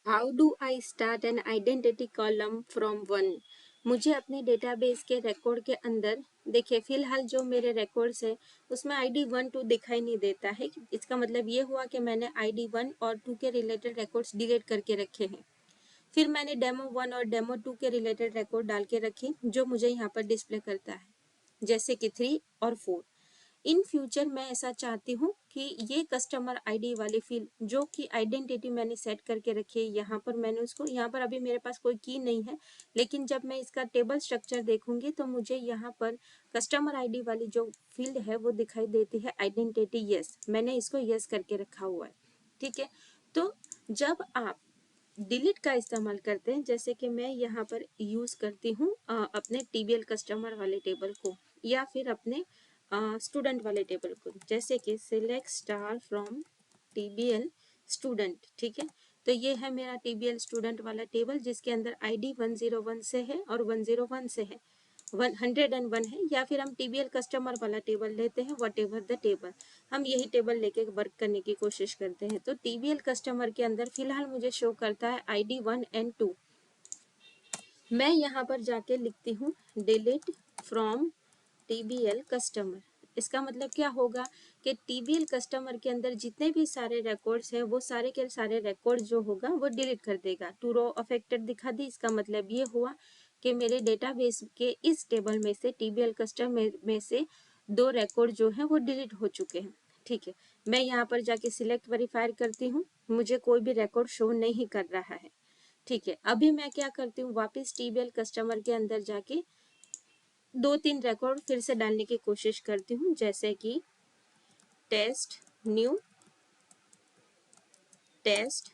How do I start an identity column from one. मुझे अपने database के record के अंदर देखिए फिलहाल जो मेरे रिकॉर्ड्स है उसमें आईडी 1 2 दिखाई नहीं देता है। इसका मतलब ये हुआ कि मैंने आईडी 1 और 2 के रिलेटेड रिकॉर्ड्स डिलीट करके रखे हैं। फिर मैंने डेमो 1 और डेमो 2 के रिलेटेड रिकॉर्ड डाल के रखे जो मुझे यहाँ पर डिस्प्ले करता है, जैसे कि 3 और 4। इन फ्यूचर मैं ऐसा चाहती हूँ कि ये कस्टमर आईडी वाली फील्ड जो कि आइडेंटिटी मैंने सेट करके रखी है, यहाँ पर मैंने उसको, यहाँ पर अभी मेरे पास कोई की नहीं है, लेकिन जब मैं इसका टेबल स्ट्रक्चर देखूंगी तो मुझे यहाँ पर कस्टमर आईडी वाली जो फील्ड है वो दिखाई देती है आइडेंटिटी यस। मैंने इसको यस करके रखा हुआ है। ठीक है, तो जब आप डिलीट का इस्तेमाल करते हैं, जैसे कि मैं यहाँ पर यूज करती हूँ अपने टीबीएल कस्टमर वाले टेबल को या फिर अपने स्टूडेंट वाले टेबल को, जैसे कि सिलेक्ट स्टार फ्रॉम टीबीएल स्टूडेंट। ठीक है, तो ये है मेरा टीबीएल स्टूडेंट वाला टेबल जिसके अंदर आईडी 101 से है और 101 से है, 101 है, या फिर हम टीबीएल कस्टमर वाला टेबल लेते हैं, वट एवर द टेबल, हम यही टेबल लेके वर्क करने की कोशिश करते हैं। तो टीबीएल कस्टमर के अंदर फिलहाल मुझे शो करता है आईडी 1 एंड 2। मैं यहाँ पर जाके लिखती हूँ डिलीट फ्रॉम टीबीएल कस्टमर। इसका मतलब क्या होगा कि टीबीएल कस्टमर के अंदर जितने भी सारे रिकॉर्ड्स हैं वो सारे के सारे रिकॉर्ड जो होगा वो डिलीट कर देगा। टू रो अफेक्टेड दिखा दी, इसका मतलब ये हुआ कि मेरे डेटाबेस के इस टेबल में से टीबीएल कस्टमर में से 2 रिकॉर्ड जो है वो डिलीट हो चुके हैं। ठीक है, मैं यहाँ पर जाके सिलेक्ट वेरीफाई करती हूँ, मुझे कोई भी रिकॉर्ड शो नहीं कर रहा है। ठीक है, अभी मैं क्या करती हूँ, वापस टीबीएल कस्टमर के अंदर जाके 2-3 रिकॉर्ड फिर से डालने की कोशिश करती हूँ, जैसे कि टेस्ट न्यू, टेस्ट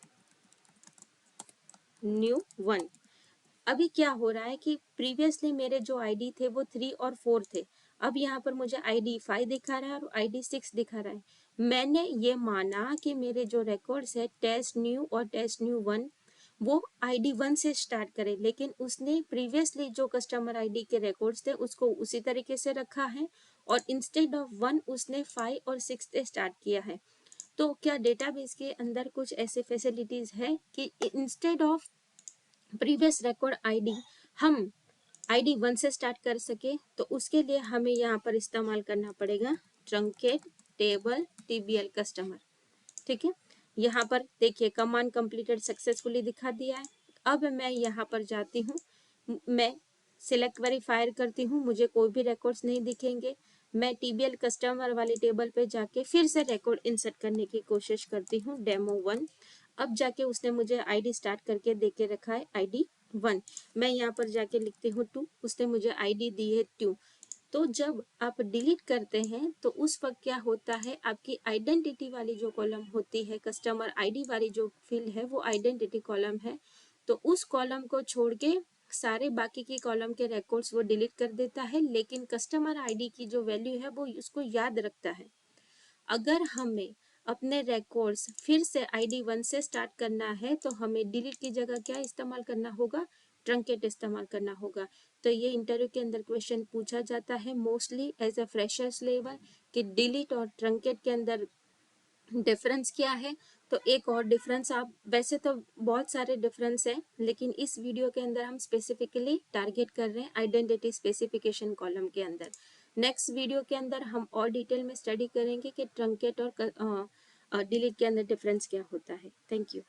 न्यू 1। अभी क्या हो रहा है कि प्रीवियसली मेरे जो आईडी थे वो 3 और 4 थे, अब यहाँ पर मुझे आईडी 5 दिखा रहा है और आईडी 6 दिखा रहा है। मैंने ये माना कि मेरे जो रिकॉर्ड्स है टेस्ट न्यू और टेस्ट न्यू 1 वो आईडी 1 से स्टार्ट करे, लेकिन उसने प्रीवियसली जो कस्टमर आईडी के रिकॉर्ड्स थे उसको उसी तरीके से रखा है और इंस्टेड ऑफ 1 उसने 5 और 6 से स्टार्ट किया है। तो क्या डेटाबेस के अंदर कुछ ऐसे फैसिलिटीज है कि instead of previous record ID हम आईडी 1 से स्टार्ट कर सके? तो उसके लिए हमें यहाँ पर इस्तेमाल करना पड़ेगा ट्रंकेट टेबल टीबीएल कस्टमर। ठीक है, यहाँ पर देखिए कमांड कंप्लीटेड सक्सेसफुली दिखा दिया है। अब मैं यहाँ पर जाती हूँ, मैं सिलेक्ट वेरीफायर करती हूँ, मुझे कोई भी रिकॉर्ड्स नहीं दिखेंगे। मैं टीबीएल कस्टमर वाले टेबल पे जाके फिर से रिकॉर्ड इंसर्ट करने की कोशिश करती हूँ, डेमो 1। अब जाके उसने मुझे आईडी स्टार्ट करके दे के रखा है आईडी 1। मैं यहाँ पर जाके लिखती हूँ 2, उसने मुझे आईडी दी है 2। तो जब आप डिलीट करते हैं तो उस वक्त क्या होता है, आपकी आइडेंटिटी वाली जो कॉलम होती है, कस्टमर आईडी वाली जो फील्ड है वो आइडेंटिटी कॉलम है, तो उस कॉलम को छोड़ के सारे बाकी की कॉलम के रिकॉर्ड्स वो डिलीट कर देता है, लेकिन कस्टमर आईडी की जो वैल्यू है वो उसको याद रखता है। अगर हमें अपने रिकॉर्ड्स फिर से आईडी 1 से स्टार्ट करना है तो हमें डिलीट की जगह क्या इस्तेमाल करना होगा, ट्रंकेट इस्तेमाल करना होगा। तो ये इंटरव्यू के अंदर क्वेश्चन पूछा जाता है mostly as a freshers level कि डिलीट और ट्रंकेट के अंदर डिफरेंस क्या है। तो एक और डिफरेंस, आप वैसे तो बहुत सारे डिफरेंस हैं लेकिन इस वीडियो के अंदर हम स्पेसिफिकली टारगेट कर रहे हैं आइडेंटिटी स्पेसिफिकेशन कॉलम के अंदर। नेक्स्ट वीडियो के अंदर हम और डिटेल में स्टडी करेंगे कि ट्रंकेट और डिलीट के अंदर डिफरेंस क्या होता है। Thank you.